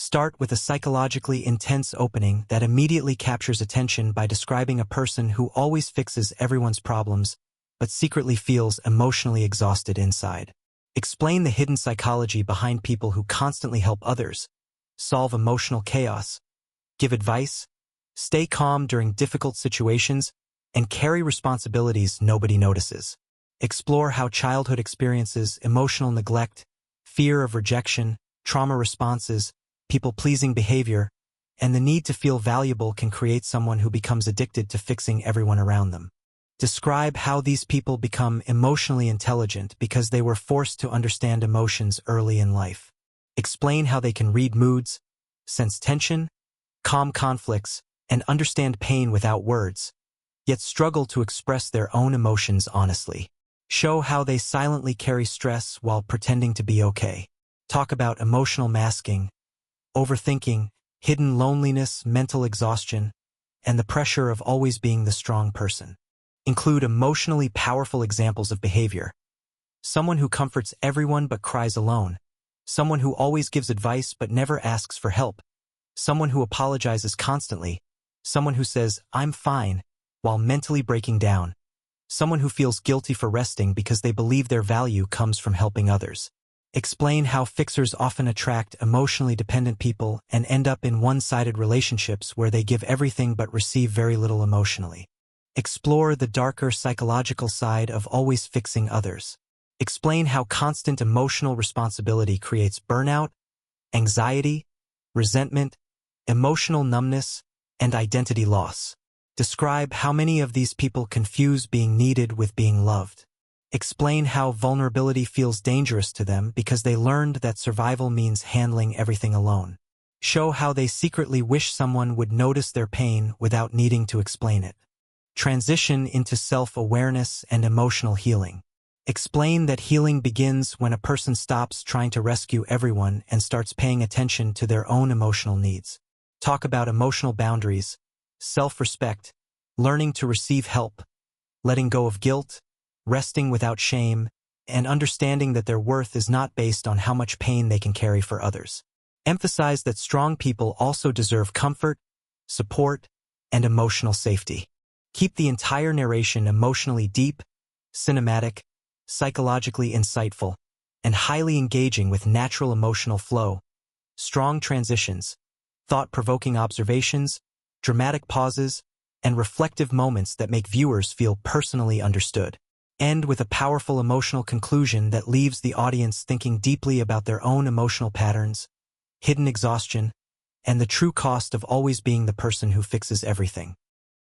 Start with a psychologically intense opening that immediately captures attention by describing a person who always fixes everyone's problems, but secretly feels emotionally exhausted inside. Explain the hidden psychology behind people who constantly help others, solve emotional chaos, give advice, stay calm during difficult situations, and carry responsibilities nobody notices. Explore how childhood experiences, emotional neglect, fear of rejection, trauma responses, people-pleasing behavior, and the need to feel valuable can create someone who becomes addicted to fixing everyone around them. Describe how these people become emotionally intelligent because they were forced to understand emotions early in life. Explain how they can read moods, sense tension, calm conflicts, and understand pain without words, yet struggle to express their own emotions honestly. Show how they silently carry stress while pretending to be okay. Talk about emotional masking, overthinking, hidden loneliness, mental exhaustion, and the pressure of always being the strong person. Include emotionally powerful examples of behavior. Someone who comforts everyone but cries alone. Someone who always gives advice but never asks for help. Someone who apologizes constantly. Someone who says, "I'm fine," while mentally breaking down. Someone who feels guilty for resting because they believe their value comes from helping others. Explain how fixers often attract emotionally dependent people and end up in one-sided relationships where they give everything but receive very little emotionally. Explore the darker psychological side of always fixing others. Explain how constant emotional responsibility creates burnout, anxiety, resentment, emotional numbness, and identity loss. Describe how many of these people confuse being needed with being loved. Explain how vulnerability feels dangerous to them because they learned that survival means handling everything alone. Show how they secretly wish someone would notice their pain without needing to explain it. Transition into self-awareness and emotional healing. Explain that healing begins when a person stops trying to rescue everyone and starts paying attention to their own emotional needs. Talk about emotional boundaries, self-respect, learning to receive help, letting go of guilt, resting without shame, and understanding that their worth is not based on how much pain they can carry for others. Emphasize that strong people also deserve comfort, support, and emotional safety. Keep the entire narration emotionally deep, cinematic, psychologically insightful, and highly engaging with natural emotional flow, strong transitions, thought-provoking observations, dramatic pauses, and reflective moments that make viewers feel personally understood. End with a powerful emotional conclusion that leaves the audience thinking deeply about their own emotional patterns, hidden exhaustion, and the true cost of always being the person who fixes everything.